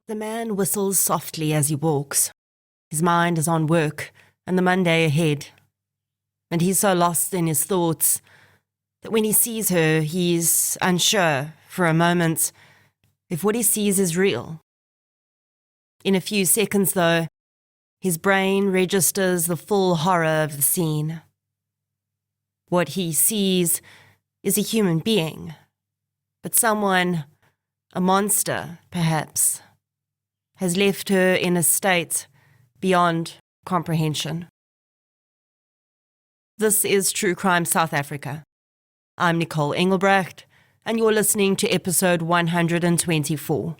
The man whistles softly as he walks. His mind is on work and the Monday ahead. And he's so lost in his thoughts that when he sees her, he's unsure for a moment if what he sees is real. In a few seconds, though, his brain registers the full horror of the scene. What he sees is a human being, but someone, a monster perhaps, has left her in a state beyond comprehension. This is True Crime South Africa. I'm Nicole Engelbrecht, and you're listening to episode 124,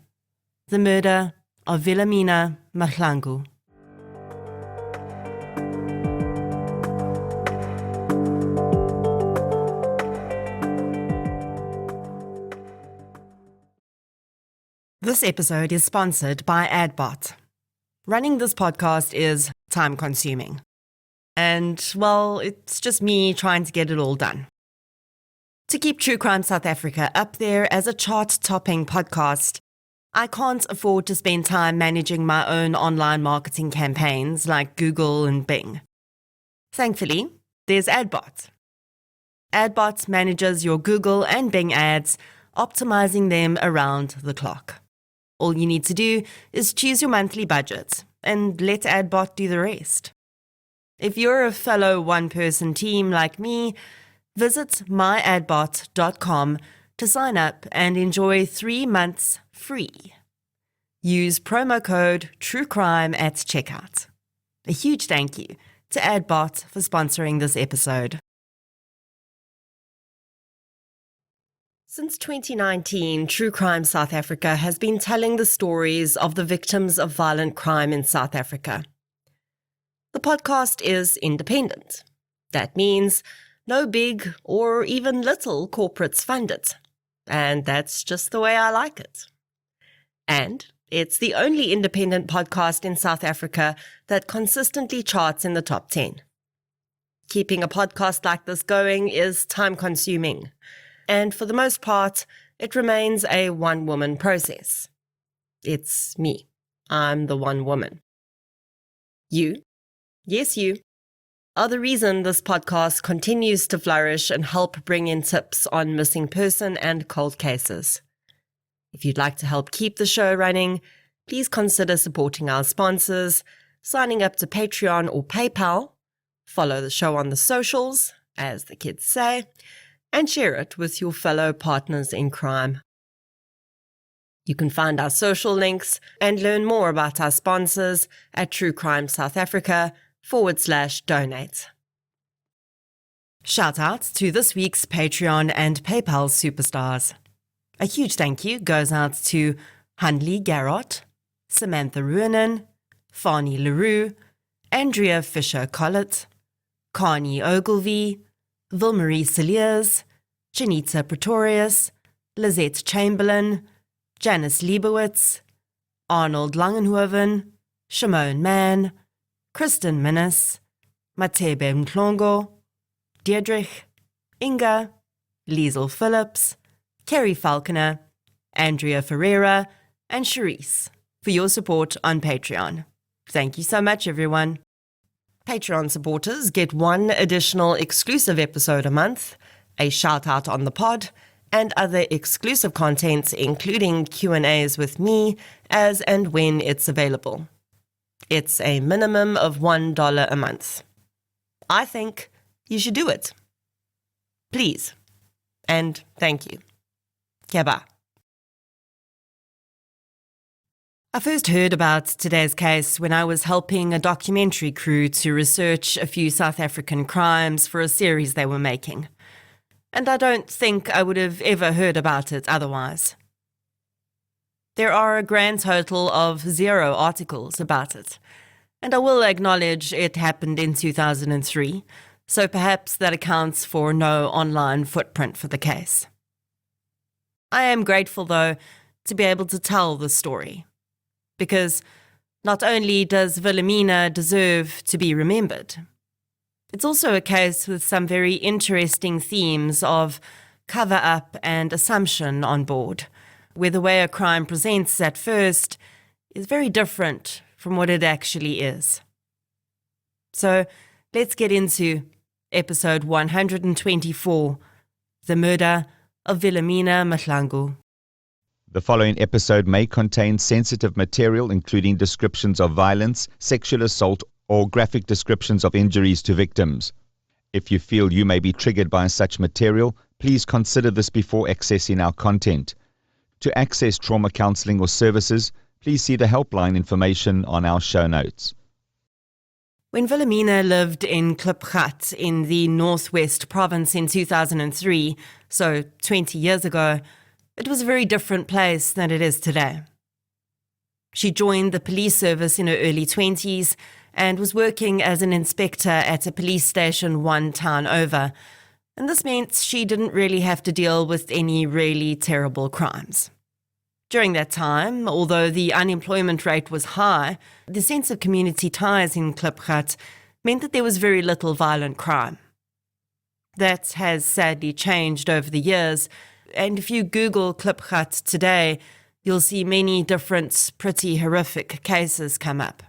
The Murder of Wilhemina Mahlangu. This episode is sponsored by AdBot. Running this podcast is time-consuming. And, well, it's just me trying to get it all done. To keep True Crime South Africa up there as a chart-topping podcast, I can't afford to spend time managing my own online marketing campaigns like Google and Bing. Thankfully, there's AdBot. AdBot manages your Google and Bing ads, optimizing them around the clock. All you need to do is choose your monthly budget and let AdBot do the rest. If you're a fellow one-person team like me, visit myadbot.com to sign up and enjoy 3 months free. Use promo code TRUECRIME at checkout. A huge thank you to AdBot for sponsoring this episode. Since 2019, True Crime South Africa has been telling the stories of the victims of violent crime in South Africa. The podcast is independent. That means no big or even little corporates fund it. And that's just the way I like it. And it's the only independent podcast in South Africa that consistently charts in the top 10. Keeping a podcast like this going is time-consuming. And for the most part, it remains a one-woman process. It's me. I'm the one woman. You, yes you, are the reason this podcast continues to flourish and help bring in tips on missing person and cold cases. If you'd like to help keep the show running, please consider supporting our sponsors, signing up to Patreon or PayPal, follow the show on the socials, as the kids say, and share it with your fellow partners in crime. You can find our social links and learn more about our sponsors at True Crime South Africa/donate. Shout out to this week's Patreon and PayPal superstars. A huge thank you goes out to Hanley Garrott, Samantha Ruinen, Fani LaRue, Andrea Fisher-Collett, Carney Ogilvie, Vilmarie Saliers, Janita Pretorius, Lizette Chamberlain, Janice Liebowitz, Arnold Langenhoven, Shimone Mann, Kristen Minnis, Matebe Mhlongo, Deirdrich, Inga, Liesel Phillips, Kerry Falconer, Andrea Ferreira, and Charisse for your support on Patreon. Thank you so much, everyone. Patreon supporters get one additional exclusive episode a month, a shout-out on the pod, and other exclusive content, including Q&As with me as and when it's available. It's a minimum of $1 a month. I think you should do it. Please. And thank you. Keba. I first heard about today's case when I was helping a documentary crew to research a few South African crimes for a series they were making. And I don't think I would have ever heard about it otherwise. There are a grand total of 0 articles about it, and I will acknowledge it happened in 2003, so perhaps that accounts for no online footprint for the case. I am grateful, though, to be able to tell the story. Because not only does Wilhemina deserve to be remembered, it's also a case with some very interesting themes of cover-up and assumption on board, where the way a crime presents at first is very different from what it actually is. So let's get into episode 124, The Murder of Wilhemina Mahlangu. The following episode may contain sensitive material, including descriptions of violence, sexual assault, or graphic descriptions of injuries to victims. If you feel you may be triggered by such material, please consider this before accessing our content. To access trauma counseling or services, please see the helpline information on our show notes. When Wilhemina lived in Klipgat in the Northwest Province in 2003, so 20 years ago, it was a very different place than it is today. She joined the police service in her early 20s and was working as an inspector at a police station one town over, and this meant she didn't really have to deal with any really terrible crimes. During that time, although the unemployment rate was high, the sense of community ties in Klipgat meant that there was very little violent crime. That has sadly changed over the years, and if you Google Klipgat today, you'll see many different, pretty horrific cases come up.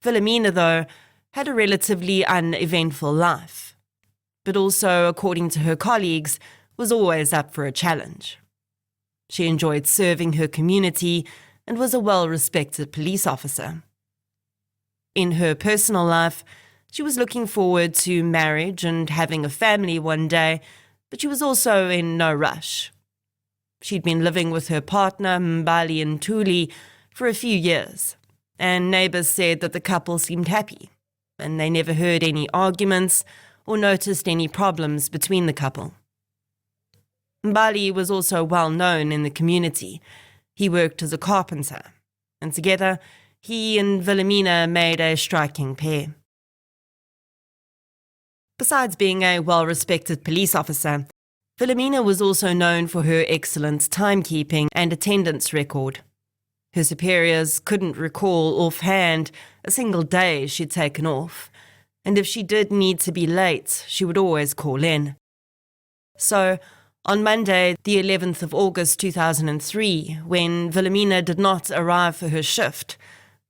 Wilhemina, though, had a relatively uneventful life, but also, according to her colleagues, was always up for a challenge. She enjoyed serving her community and was a well-respected police officer. In her personal life, she was looking forward to marriage and having a family one day, but she was also in no rush. She'd been living with her partner, Mbali and Tuli, for a few years, and neighbours said that the couple seemed happy, and they never heard any arguments or noticed any problems between the couple. Mbali was also well known in the community. He worked as a carpenter, and together he and Wilhemina made a striking pair. Besides being a well-respected police officer, Wilhemina was also known for her excellent timekeeping and attendance record. Her superiors couldn't recall offhand a single day she'd taken off, and if she did need to be late, she would always call in. So, on Monday, the 11th of August 2003, when Wilhemina did not arrive for her shift,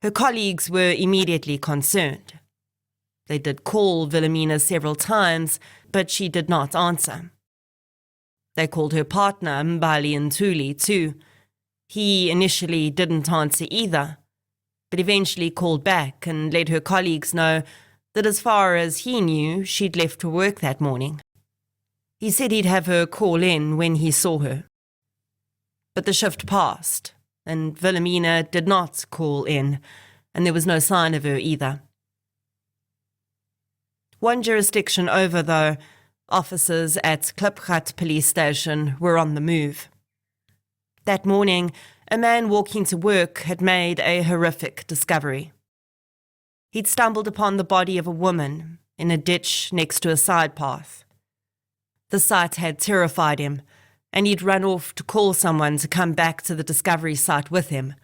her colleagues were immediately concerned. They did call Wilhemina several times, but she did not answer. They called her partner, Mbali and Tuli, too. He initially didn't answer either, but eventually called back and let her colleagues know that as far as he knew, she'd left for work that morning. He said he'd have her call in when he saw her. But the shift passed, and Wilhemina did not call in, and there was no sign of her either. One jurisdiction over, though, officers at Klipgat police station were on the move. That morning, a man walking to work had made a horrific discovery. He'd stumbled upon the body of a woman in a ditch next to a side path. The sight had terrified him, and he'd run off to call someone to come back to the discovery site with him.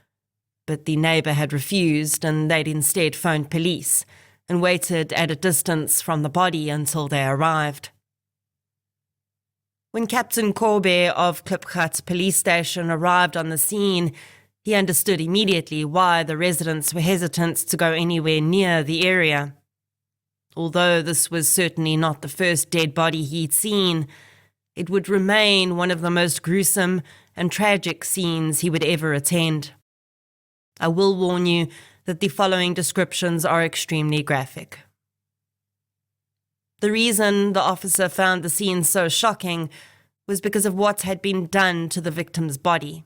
But the neighbour had refused, and they'd instead phoned police and waited at a distance from the body until they arrived. When Captain Korbe of Klipgat police station arrived on the scene, he understood immediately why the residents were hesitant to go anywhere near the area. Although this was certainly not the first dead body he'd seen, it would remain one of the most gruesome and tragic scenes he would ever attend. I will warn you that the following descriptions are extremely graphic. The reason the officer found the scene so shocking was because of what had been done to the victim's body.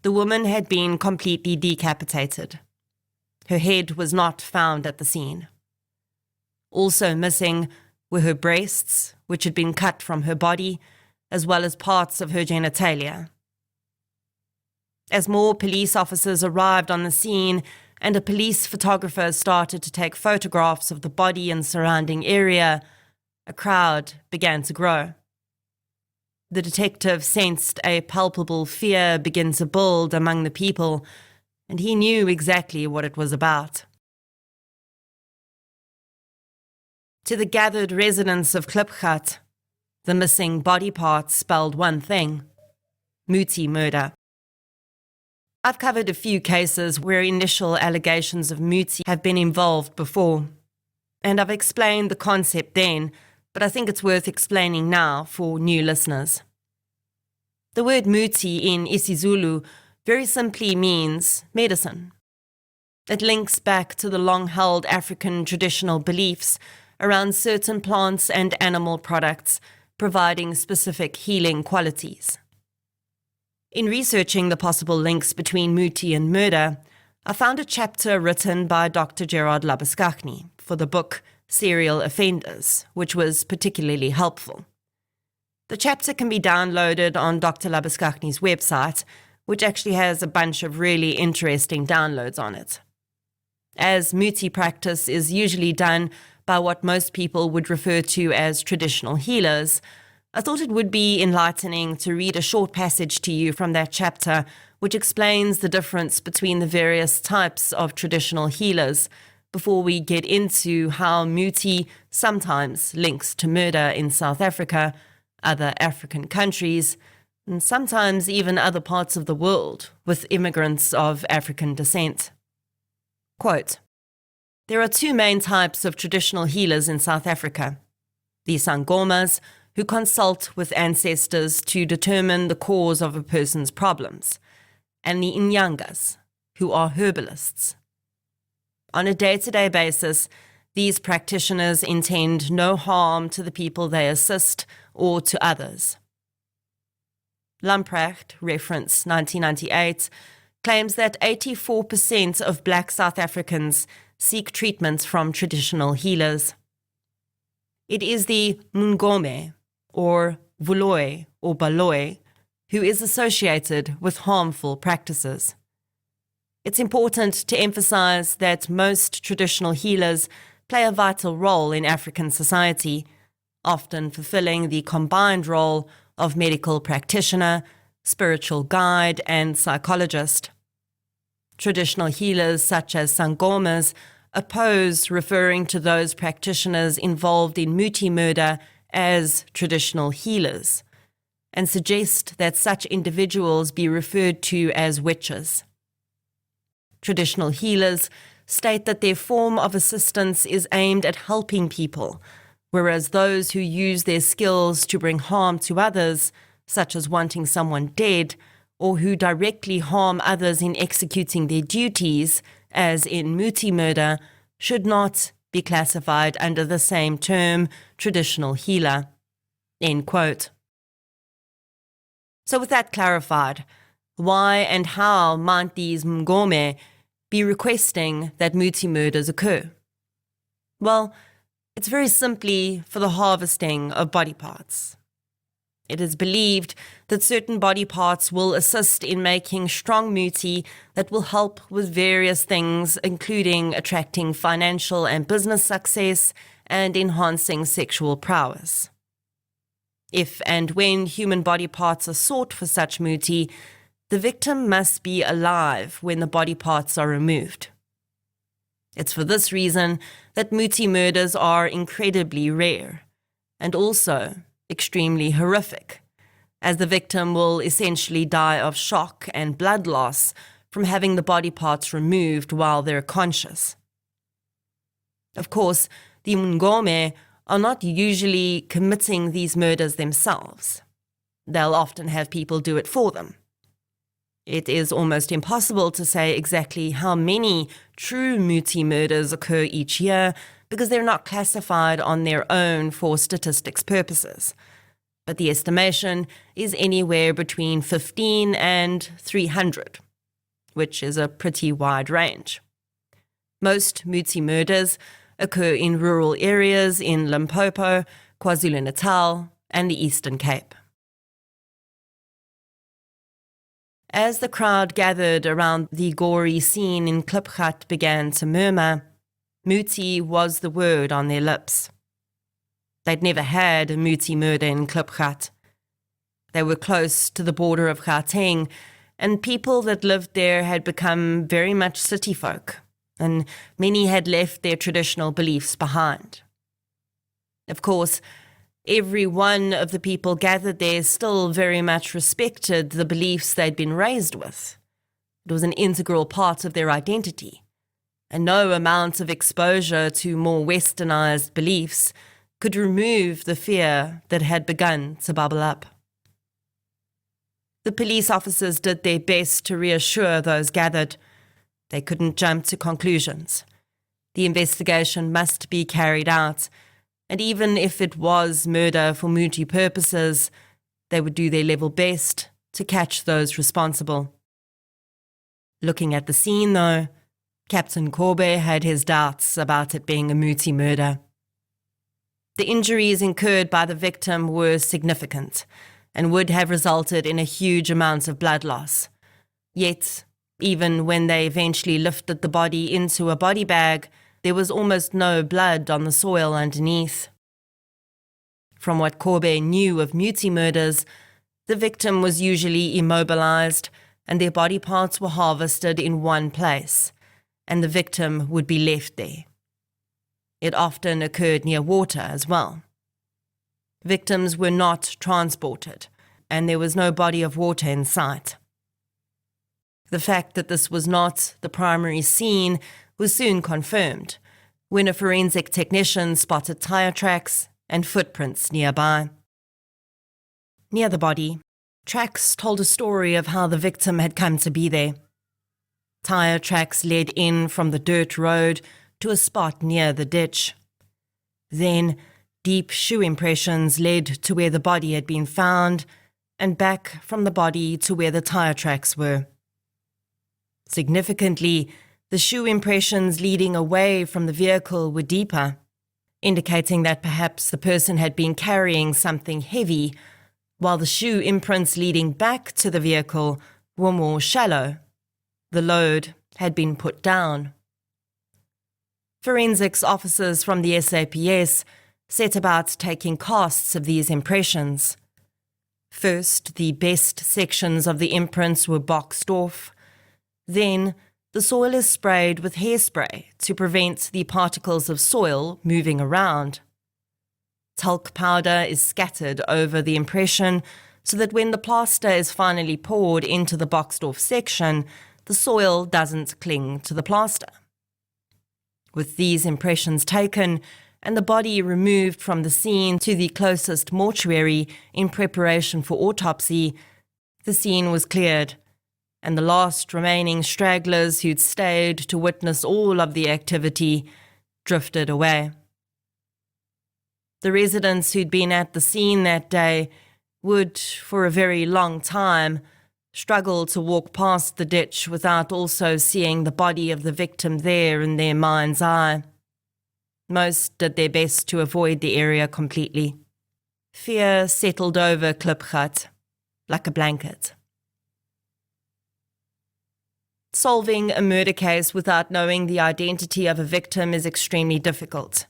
The woman had been completely decapitated. Her head was not found at the scene. Also missing were her breasts, which had been cut from her body, as well as parts of her genitalia. As more police officers arrived on the scene and a police photographer started to take photographs of the body and surrounding area, a crowd began to grow. The detective sensed a palpable fear begin to build among the people, and he knew exactly what it was about. To the gathered residents of Klipgat, the missing body parts spelled one thing: Muti murder. I've covered a few cases where initial allegations of muti have been involved before, and I've explained the concept then, but I think it's worth explaining now for new listeners. The word muti in isiZulu very simply means medicine. It links back to the long-held African traditional beliefs around certain plants and animal products providing specific healing qualities. In researching the possible links between muti and murder, I found a chapter written by Dr. Gerard Labuschagne for the book Serial Offenders, which was particularly helpful. The chapter can be downloaded on Dr. Labuschagne's website, which actually has a bunch of really interesting downloads on it. As muti practice is usually done by what most people would refer to as traditional healers, I thought it would be enlightening to read a short passage to you from that chapter, which explains the difference between the various types of traditional healers before we get into how muti sometimes links to murder in South Africa, other African countries, and sometimes even other parts of the world with immigrants of African descent. Quote, "There are two main types of traditional healers in South Africa. The sangomas, who consult with ancestors to determine the cause of a person's problems, and the inyangas, who are herbalists. On a day-to-day basis, these practitioners intend no harm to the people they assist or to others." Lamprecht, reference 1998, claims that 84% of Black South Africans seek treatment from traditional healers. It is the Mngome, or Vuloy, or Baloy, who is associated with harmful practices. It's important to emphasize that most traditional healers play a vital role in African society, often fulfilling the combined role of medical practitioner, spiritual guide, and psychologist. Traditional healers such as sangomas oppose referring to those practitioners involved in muti murder as traditional healers, and suggest that such individuals be referred to as witches. Traditional healers state that their form of assistance is aimed at helping people, whereas those who use their skills to bring harm to others, such as wanting someone dead, or who directly harm others in executing their duties, as in muti murder, should not be classified under the same term, traditional healer. End quote. So with that clarified, why and how might these Mngome be requesting that muti murders occur? Well, it's very simply for the harvesting of body parts. It is believed that certain body parts will assist in making strong muti that will help with various things, including attracting financial and business success and enhancing sexual prowess. If and when human body parts are sought for such muti, the victim must be alive when the body parts are removed. It's for this reason that muti murders are incredibly rare, and also extremely horrific, as the victim will essentially die of shock and blood loss from having the body parts removed while they're conscious. Of course, the Mngome are not usually committing these murders themselves. They'll often have people do it for them. It is almost impossible to say exactly how many true muti murders occur each year because they're not classified on their own for statistics purposes. But the estimation is anywhere between 15 and 300, which is a pretty wide range. Most muti murders occur in rural areas in Limpopo, KwaZulu-Natal, and the Eastern Cape. As the crowd gathered around the gory scene in Klipgat began to murmur, muti was the word on their lips. They'd never had a muti murder in Klipgat. They were close to the border of Gauteng, and people that lived there had become very much city folk, and many had left their traditional beliefs behind. Of course, every one of the people gathered there still very much respected the beliefs they'd been raised with, It was an integral part of their identity, and no amount of exposure to more westernized beliefs could remove the fear that had begun to bubble up. The police officers did their best to reassure those gathered. They couldn't jump to conclusions. The investigation must be carried out, and even if it was murder for Muti purposes, they would do their level best to catch those responsible. Looking at the scene, though, Captain Korbe had his doubts about it being a Muti murder. The injuries incurred by the victim were significant and would have resulted in a huge amount of blood loss. Yet, even when they eventually lifted the body into a body bag, there was almost no blood on the soil underneath. From what Korbe knew of Muti murders, the victim was usually immobilized and their body parts were harvested in one place, and the victim would be left there. It often occurred near water as well. Victims were not transported, and there was no body of water in sight. The fact that this was not the primary scene was soon confirmed when a forensic technician spotted tire tracks and footprints nearby. Near the body, tracks told a story of how the victim had come to be there. Tire tracks led in from the dirt road to a spot near the ditch. Then, deep shoe impressions led to where the body had been found, and back from the body to where the tire tracks were. Significantly, the shoe impressions leading away from the vehicle were deeper, indicating that perhaps the person had been carrying something heavy, while the shoe imprints leading back to the vehicle were more shallow. The load had been put down. Forensics officers from the SAPS set about taking casts of these impressions. First, the best sections of the imprints were boxed off. Then, the soil is sprayed with hairspray to prevent the particles of soil moving around. Talc powder is scattered over the impression so that when the plaster is finally poured into the boxed-off section, the soil doesn't cling to the plaster. With these impressions taken and the body removed from the scene to the closest mortuary in preparation for autopsy, the scene was cleared, and the last remaining stragglers who'd stayed to witness all of the activity drifted away. The residents who'd been at the scene that day would, for a very long time, struggle to walk past the ditch without also seeing the body of the victim there in their mind's eye. Most did their best to avoid the area completely. Fear settled over Klipgat like a blanket. Solving a murder case without knowing the identity of a victim is extremely difficult.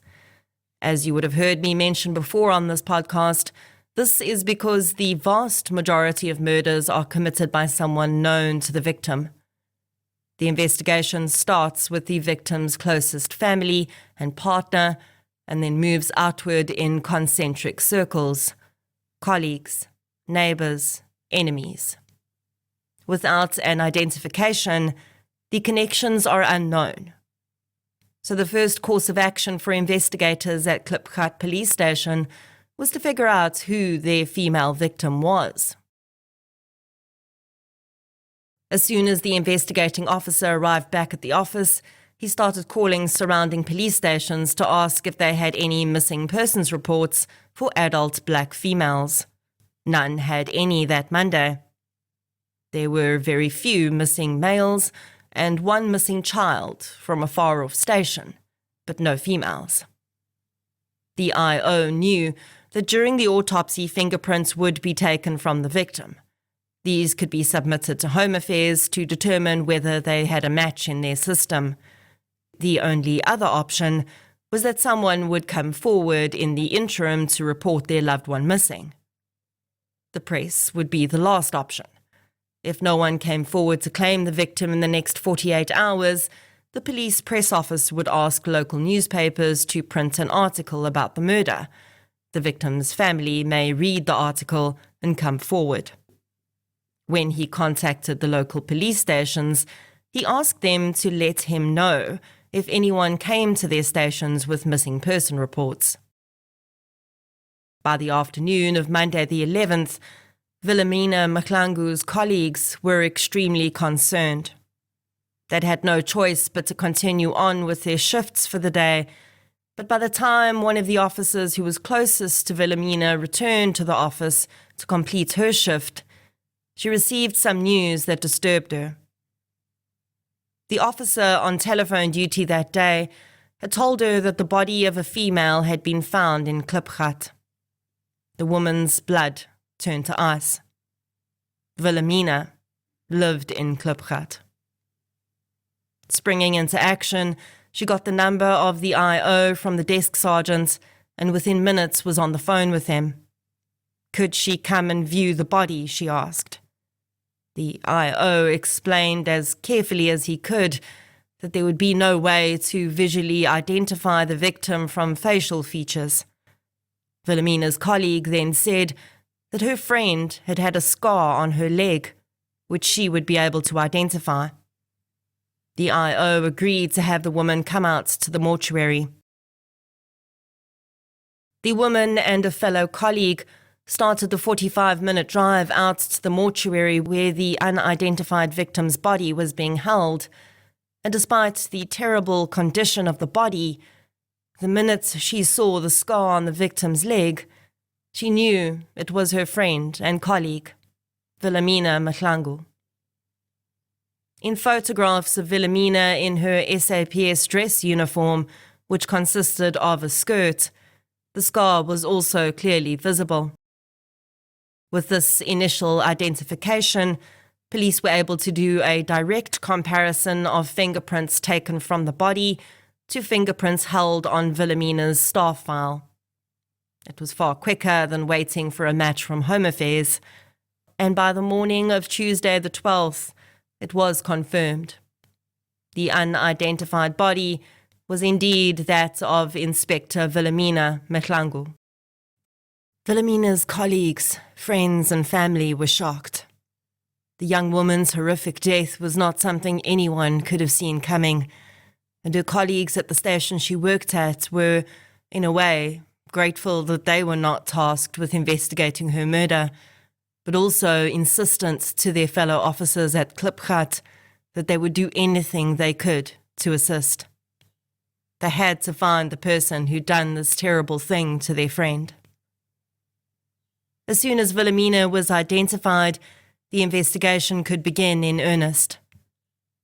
As you would have heard me mention before on this podcast, this is because the vast majority of murders are committed by someone known to the victim. The investigation starts with the victim's closest family and partner, and then moves outward in concentric circles: colleagues, neighbors, enemies. Without an identification, the connections are unknown. So the first course of action for investigators at Klipgat police station was to figure out who their female victim was. As soon as the investigating officer arrived back at the office, he started calling surrounding police stations to ask if they had any missing persons reports for adult black females. None had any that Monday. There were very few missing males and one missing child from a far-off station, but no females. The IO knew that during the autopsy, fingerprints would be taken from the victim. These could be submitted to Home Affairs to determine whether they had a match in their system. The only other option was that someone would come forward in the interim to report their loved one missing. The press would be the last option. If no one came forward to claim the victim in the next 48 hours, the police press office would ask local newspapers to print an article about the murder. The victim's family may read the article and come forward. When he contacted the local police stations, he asked them to let him know if anyone came to their stations with missing person reports. By the afternoon of Monday the 11th, Wilhemina Mahlangu's colleagues were extremely concerned. They'd had no choice but to continue on with their shifts for the day, but by the time one of the officers who was closest to Wilhemina returned to the office to complete her shift, she received some news that disturbed her. The officer on telephone duty that day had told her that the body of a female had been found in Klipgat. The woman's blood turned to ice. Wilhemina lived in Klipgat. Springing into action, she got the number of the I.O. from the desk sergeant and within minutes was on the phone with him. Could she come and view the body, she asked. The I.O. explained as carefully as he could that there would be no way to visually identify the victim from facial features. Wilhemina's colleague then said that her friend had had a scar on her leg, which she would be able to identify. The I.O. agreed to have the woman come out to the mortuary. The woman and a fellow colleague started the 45-minute drive out to the mortuary where the unidentified victim's body was being held, and despite the terrible condition of the body, the minute she saw the scar on the victim's leg, she knew it was her friend and colleague, Wilhemina Mahlangu. In photographs of Wilhemina in her SAPS dress uniform, which consisted of a skirt, the scar was also clearly visible. With this initial identification, police were able to do a direct comparison of fingerprints taken from the body to fingerprints held on Wilhemina's staff file. It was far quicker than waiting for a match from Home Affairs, and by the morning of Tuesday the 12th, it was confirmed. The unidentified body was indeed that of Inspector Wilhemina Mahlangu. Wilhemina's colleagues, friends and family were shocked. The young woman's horrific death was not something anyone could have seen coming, and her colleagues at the station she worked at were, in a way, grateful that they were not tasked with investigating her murder, but also insistent to their fellow officers at Klipgat that they would do anything they could to assist. They had to find the person who'd done this terrible thing to their friend. As soon as Wilhemina was identified, the investigation could begin in earnest.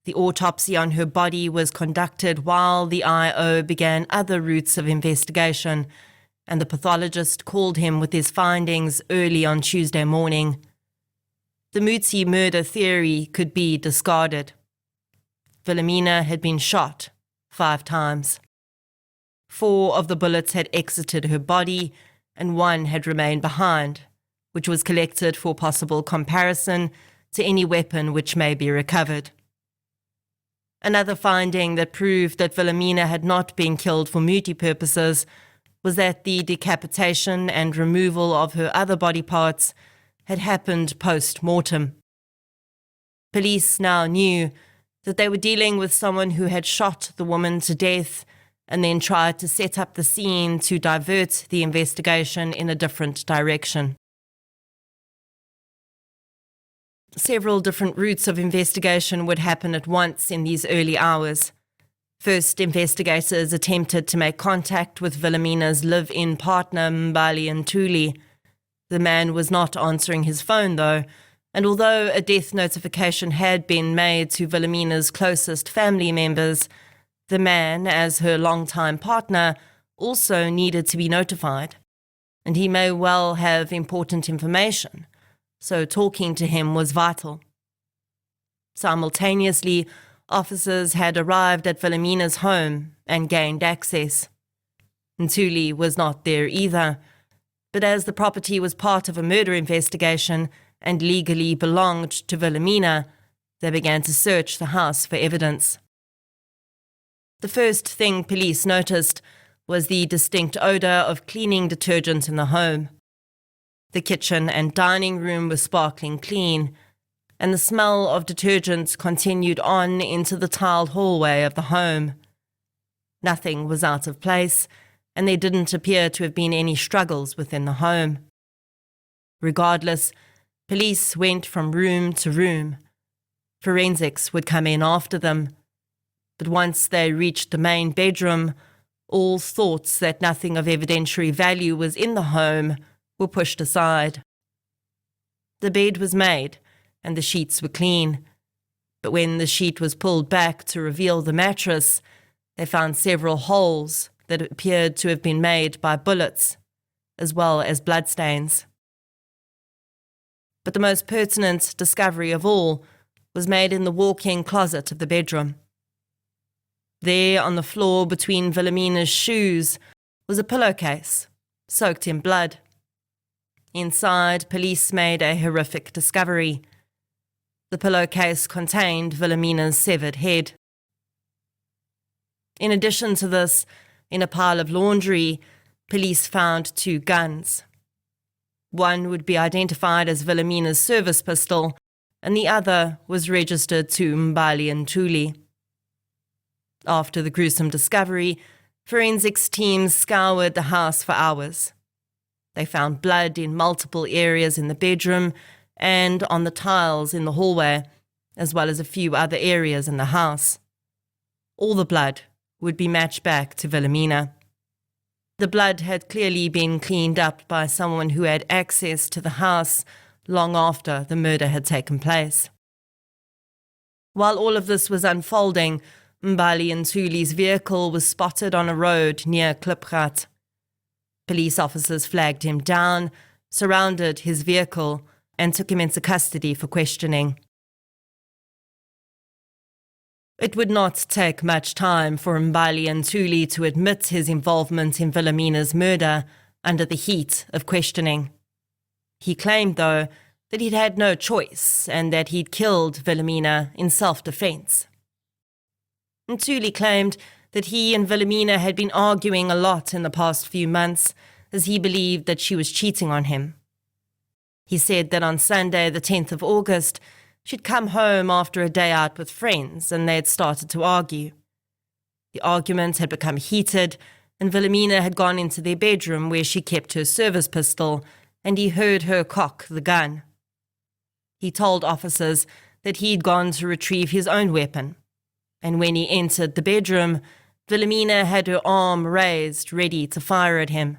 The autopsy on her body was conducted while the I.O. began other routes of investigation, and the pathologist called him with his findings early on Tuesday morning. The Mutsi murder theory could be discarded. Wilhemina had been shot 5 times. 4 of the bullets had exited her body, and 1 had remained behind, which was collected for possible comparison to any weapon which may be recovered. Another finding that proved that Wilhemina had not been killed for Muti purposes was that the decapitation and removal of her other body parts had happened post-mortem. Police now knew that they were dealing with someone who had shot the woman to death and then tried to set up the scene to divert the investigation in a different direction. Several different routes of investigation would happen at once in these early hours. First, investigators attempted to make contact with Wilhemina's live-in partner, Mbali Ntuli. The man was not answering his phone, though, and although a death notification had been made to Wilhemina's closest family members, the man, as her longtime partner, also needed to be notified, and he may well have important information, so talking to him was vital. Simultaneously, officers had arrived at Wilhemina's home and gained access. Ntuli was not there either, but as the property was part of a murder investigation and legally belonged to Wilhemina, they began to search the house for evidence. The first thing police noticed was the distinct odor of cleaning detergent in the home. The kitchen and dining room were sparkling clean, and the smell of detergent continued on into the tiled hallway of the home. Nothing was out of place, and there didn't appear to have been any struggles within the home. Regardless, police went from room to room. Forensics would come in after them, but once they reached the main bedroom, all thoughts that nothing of evidentiary value was in the home were pushed aside. The bed was made, and the sheets were clean, but when the sheet was pulled back to reveal the mattress, they found several holes that appeared to have been made by bullets, as well as bloodstains. But the most pertinent discovery of all was made in the walk-in closet of the bedroom. There, on the floor between Wilhemina's shoes, was a pillowcase, soaked in blood. Inside, police made a horrific discovery. The pillowcase contained Wilhemina's severed head. In addition to this, in a pile of laundry, police found 2 guns. One would be identified as Wilhemina's service pistol, and the other was registered to Mbali Ntuli. After the gruesome discovery, forensics teams scoured the house for hours. They found blood in multiple areas in the bedroom and on the tiles in the hallway, as well as a few other areas in the house. All the blood would be matched back to Wilhemina. The blood had clearly been cleaned up by someone who had access to the house long after the murder had taken place. While all of this was unfolding, Mbali Ntuli's vehicle was spotted on a road near Klipgat. Police officers flagged him down, surrounded his vehicle, and took him into custody for questioning. It would not take much time for Mbali Ntuli to admit his involvement in Wilhemina's murder under the heat of questioning. He claimed, though, that he'd had no choice and that he'd killed Wilhemina in self-defense. Ntuli claimed that he and Wilhemina had been arguing a lot in the past few months, as he believed that she was cheating on him. He said that on Sunday, the 10th of August, she'd come home after a day out with friends and they had started to argue. The argument had become heated, and Wilhemina had gone into their bedroom where she kept her service pistol, and he heard her cock the gun. He told officers that he'd gone to retrieve his own weapon, and when he entered the bedroom, Wilhemina had her arm raised, ready to fire at him.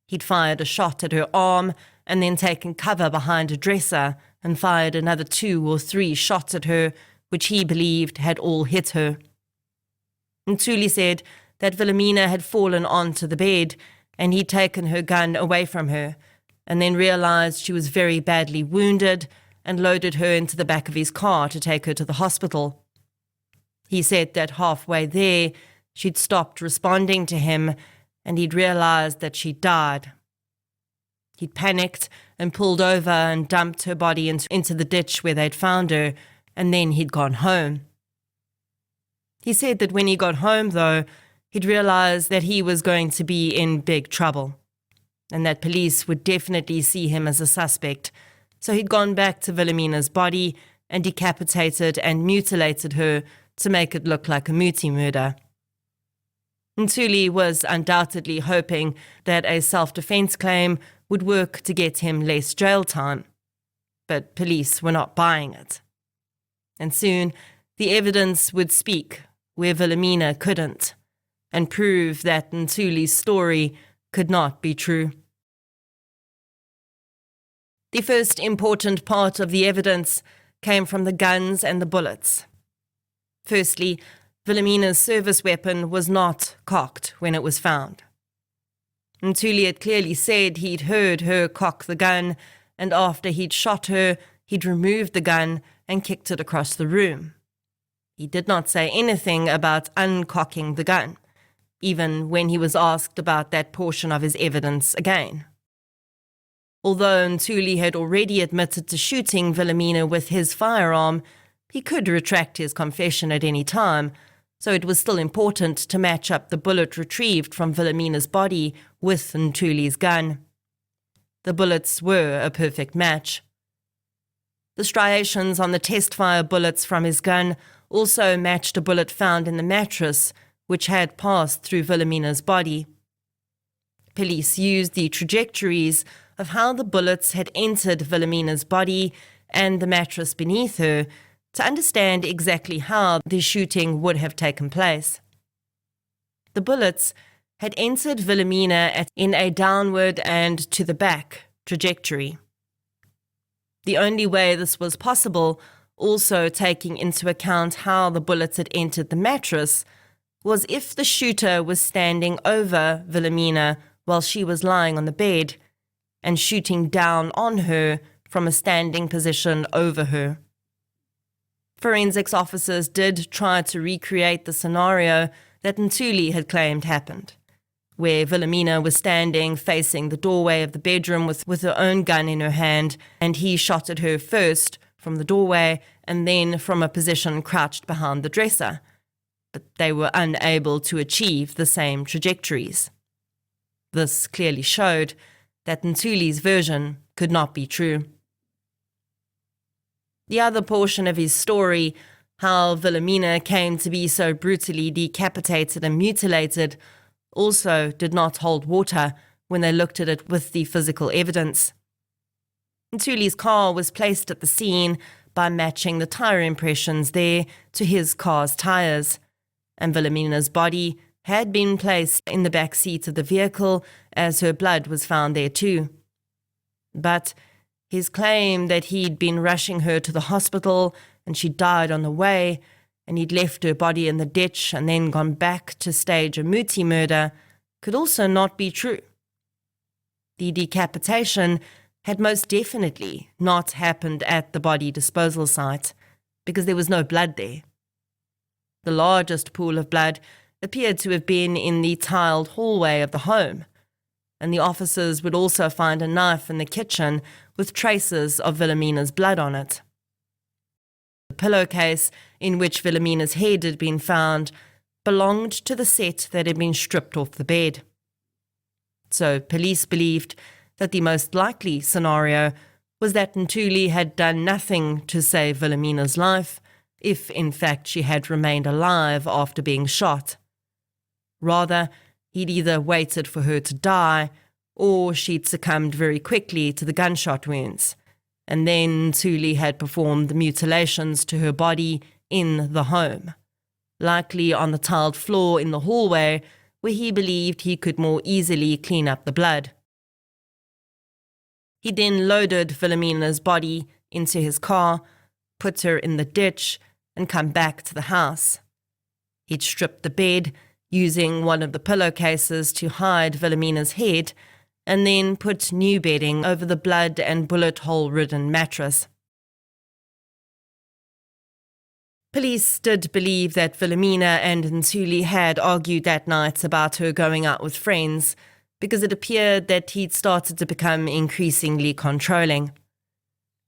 He'd fired a shot at her arm and then taken cover behind a dresser and fired another 2 or 3 shots at her, which he believed had all hit her. Ntuli said that Wilhemina had fallen onto the bed and he'd taken her gun away from her, and then realized she was very badly wounded and loaded her into the back of his car to take her to the hospital. He said that halfway there, she'd stopped responding to him and he'd realized that she died. He'd panicked and pulled over and dumped her body into the ditch where they'd found her, and then he'd gone home. He said that when he got home, though, he'd realized that he was going to be in big trouble, and that police would definitely see him as a suspect, so he'd gone back to Wilhemina's body and decapitated and mutilated her to make it look like a muti murder. Ntuli was undoubtedly hoping that a self-defense claim would work to get him less jail time, but police were not buying it. And soon, the evidence would speak where Wilhemina couldn't, and prove that Ntuli's story could not be true. The first important part of the evidence came from the guns and the bullets. Firstly, Wilhemina's service weapon was not cocked when it was found. Ntuli had clearly said he'd heard her cock the gun, and after he'd shot her, he'd removed the gun and kicked it across the room. He did not say anything about uncocking the gun, even when he was asked about that portion of his evidence again. Although Ntuli had already admitted to shooting Wilhemina with his firearm, he could retract his confession at any time, so it was still important to match up the bullet retrieved from Wilhemina's body with Ntuli's gun. The bullets were a perfect match. The striations on the test-fire bullets from his gun also matched a bullet found in the mattress, which had passed through Wilhemina's body. Police used the trajectories of how the bullets had entered Wilhemina's body and the mattress beneath her to understand exactly how the shooting would have taken place. The bullets had entered Wilhemina in a downward and to the back trajectory. The only way this was possible, also taking into account how the bullets had entered the mattress, was if the shooter was standing over Wilhemina while she was lying on the bed and shooting down on her from a standing position over her. Forensics officers did try to recreate the scenario that Ntuli had claimed happened, where Wilhemina was standing facing the doorway of the bedroom with her own gun in her hand, and he shot at her first from the doorway and then from a position crouched behind the dresser, but they were unable to achieve the same trajectories. This clearly showed that Ntuli's version could not be true. The other portion of his story, how Wilhemina came to be so brutally decapitated and mutilated, also did not hold water when they looked at it with the physical evidence. Ntuli's car was placed at the scene by matching the tire impressions there to his car's tires, and Wilhemina's body had been placed in the back seat of the vehicle as her blood was found there too. But his claim that he'd been rushing her to the hospital and she died on the way, and he'd left her body in the ditch and then gone back to stage a Muti murder, could also not be true. The decapitation had most definitely not happened at the body disposal site, because there was no blood there. The largest pool of blood appeared to have been in the tiled hallway of the home, and the officers would also find a knife in the kitchen with traces of Wilhemina's blood on it. The pillowcase in which Wilhemina's head had been found belonged to the set that had been stripped off the bed. So police believed that the most likely scenario was that Ntuli had done nothing to save Wilhemina's life, if in fact she had remained alive after being shot. Rather, he'd either waited for her to die, or she'd succumbed very quickly to the gunshot wounds, and then Ntuli had performed the mutilations to her body in the home, likely on the tiled floor in the hallway where he believed he could more easily clean up the blood. He then loaded Wilhemina's body into his car, put her in the ditch, and come back to the house. He'd stripped the bed, using one of the pillowcases to hide Wilhemina's head, and then put new bedding over the blood and bullet hole-ridden mattress. Police did believe that Wilhemina and Ntuli had argued that night about her going out with friends, because it appeared that he'd started to become increasingly controlling.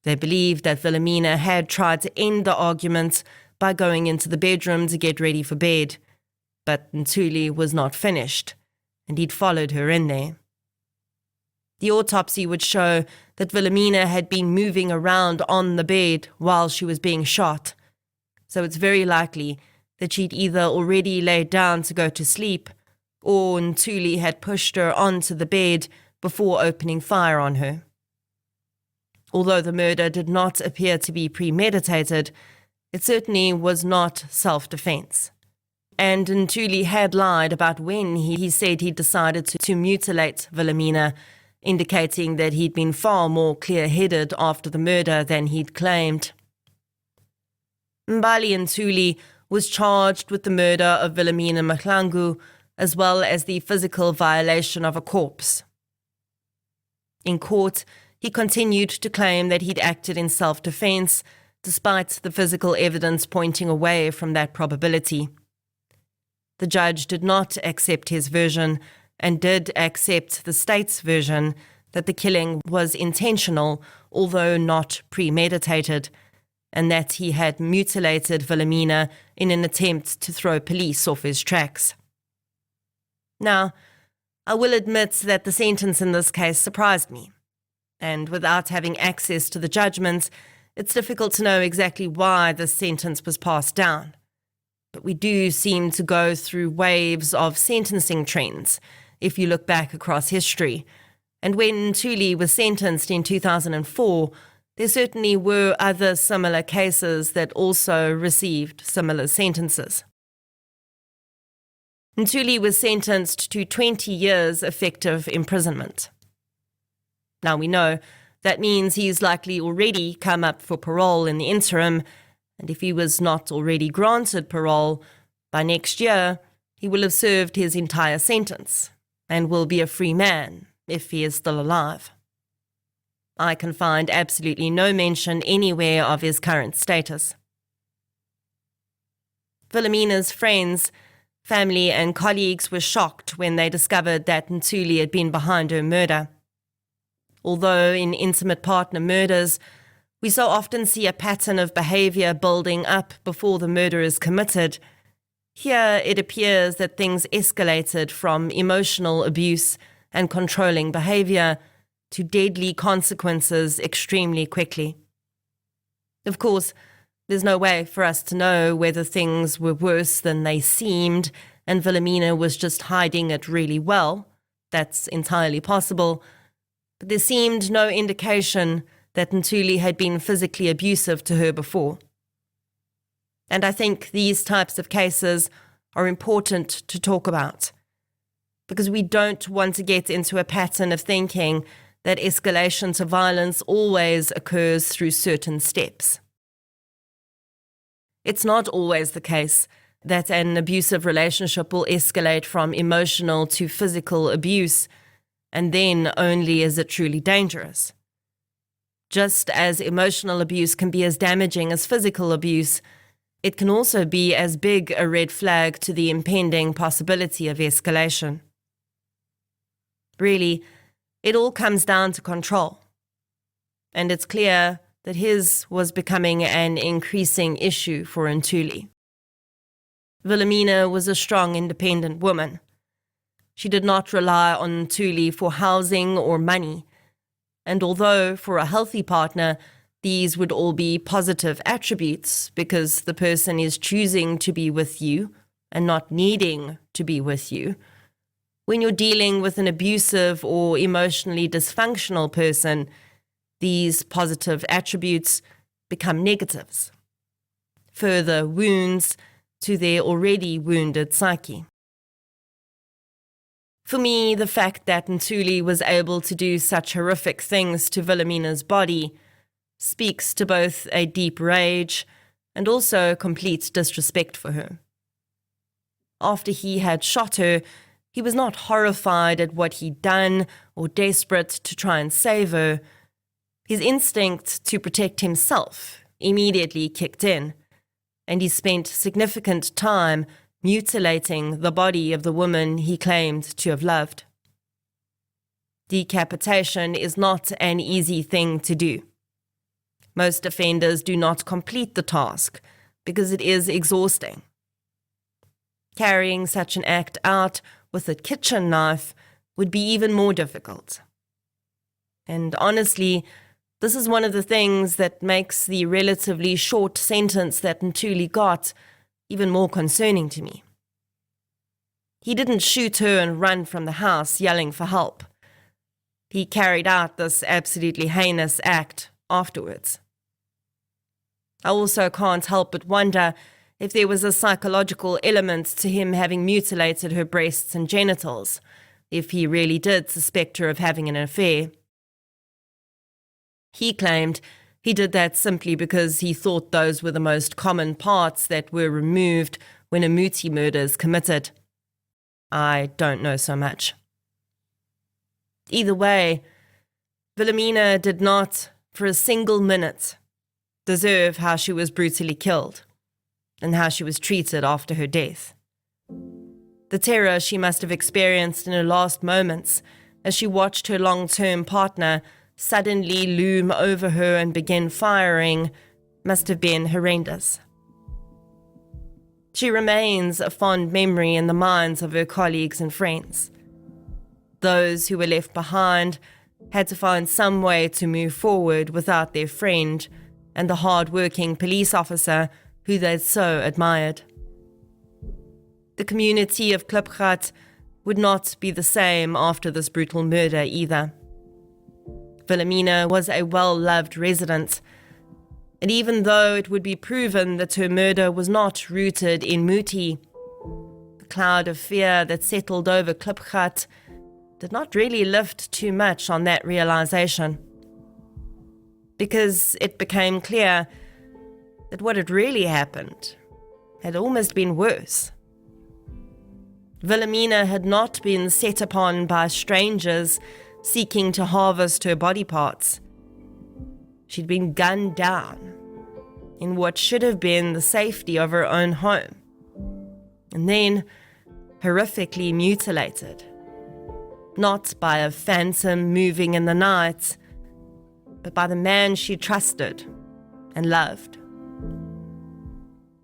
They believed that Wilhemina had tried to end the argument by going into the bedroom to get ready for bed, but Ntuli was not finished, and he'd followed her in there. The autopsy would show that Wilhemina had been moving around on the bed while she was being shot, so it's very likely that she'd either already laid down to go to sleep, or Ntuli had pushed her onto the bed before opening fire on her. Although the murder did not appear to be premeditated, it certainly was not self-defense. And Ntuli had lied about when he said he decided to mutilate Wilhemina, indicating that he'd been far more clear-headed after the murder than he'd claimed. Mbali Ntuli was charged with the murder of Wilhemina Mahlangu, as well as the physical violation of a corpse. In court, he continued to claim that he'd acted in self-defense, despite the physical evidence pointing away from that probability. The judge did not accept his version, and did accept the state's version that the killing was intentional, although not premeditated, and that he had mutilated Wilhemina in an attempt to throw police off his tracks. Now, I will admit that the sentence in this case surprised me, and without having access to the judgment, It's difficult to know exactly why this sentence was passed down, but we do seem to go through waves of sentencing trends if you look back across history. And when Ntuli was sentenced in 2004, there certainly were other similar cases that also received similar sentences. Ntuli was sentenced to 20 years effective imprisonment. Now we know that means he's likely already come up for parole in the interim, and if he was not already granted parole, by next year he will have served his entire sentence and will be a free man if he is still alive. I can find absolutely no mention anywhere of his current status. Wilhemina's friends, family and colleagues were shocked when they discovered that Ntuli had been behind her murder. Although in intimate partner murders, we so often see a pattern of behavior building up before the murder is committed, here it appears that things escalated from emotional abuse and controlling behavior to deadly consequences extremely quickly. Of course, there's no way for us to know whether things were worse than they seemed and Wilhemina was just hiding it really well. That's entirely possible. But there seemed no indication that Ntuli had been physically abusive to her before. And I think these types of cases are important to talk about, because we don't want to get into a pattern of thinking that escalation to violence always occurs through certain steps. It's not always the case that an abusive relationship will escalate from emotional to physical abuse, and then only is it truly dangerous. Just as emotional abuse can be as damaging as physical abuse, it can also be as big a red flag to the impending possibility of escalation. Really, it all comes down to control. And it's clear that his was becoming an increasing issue for Ntuli. Wilhemina was a strong, independent woman. She did not rely on Ntuli for housing or money, and although for a healthy partner, these would all be positive attributes because the person is choosing to be with you and not needing to be with you, when you're dealing with an abusive or emotionally dysfunctional person, these positive attributes become negatives, further wounds to their already wounded psyche. For me, the fact that Ntuli was able to do such horrific things to Wilhemina's body speaks to both a deep rage and also complete disrespect for her. After he had shot her, he was not horrified at what he'd done or desperate to try and save her. His instinct to protect himself immediately kicked in, and he spent significant time mutilating the body of the woman he claimed to have loved. Decapitation is not an easy thing to do. Most offenders do not complete the task because it is exhausting. Carrying such an act out with a kitchen knife would be even more difficult. And honestly, this is one of the things that makes the relatively short sentence that Ntuli got even more concerning to me. He didn't shoot her and run from the house yelling for help. He carried out this absolutely heinous act afterwards. I also can't help but wonder if there was a psychological element to him having mutilated her breasts and genitals, if he really did suspect her of having an affair. He claimed he did that simply because he thought those were the most common parts that were removed when a muti murder is committed. I don't know so much. Either way, Wilhemina did not, for a single minute, deserve how she was brutally killed and how she was treated after her death. The terror she must have experienced in her last moments as she watched her long-term partner suddenly loom over her and begin firing must have been horrendous. She remains a fond memory in the minds of her colleagues and friends. Those who were left behind had to find some way to move forward without their friend, and the hard-working police officer who they'd so admired. The community of Klipgat would not be the same after this brutal murder either. Wilhemina was a well-loved resident, and even though it would be proven that her murder was not rooted in Muti, the cloud of fear that settled over Klipgat did not really lift too much on that realization, because it became clear that what had really happened had almost been worse. Wilhemina had not been set upon by strangers seeking to harvest her body parts. She'd been gunned down in what should have been the safety of her own home, and then horrifically mutilated, not by a phantom moving in the night, but by the man she trusted and loved.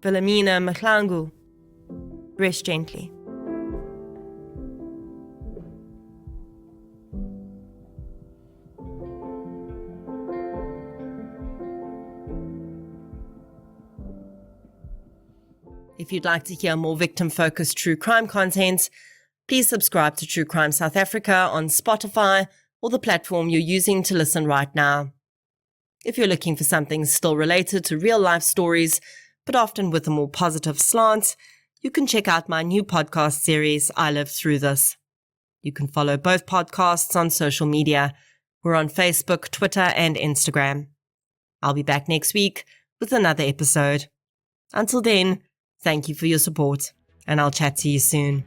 Wilhemina Mahlangu, rest gently. If you'd like to hear more victim-focused true crime content, please subscribe to True Crime South Africa on Spotify or the platform you're using to listen right now. If you're looking for something still related to real-life stories, but often with a more positive slant, you can check out my new podcast series, I Lived Through This. You can follow both podcasts on social media. We're on Facebook, Twitter, and Instagram. I'll be back next week with another episode. Until then, thank you for your support, and I'll chat to you soon.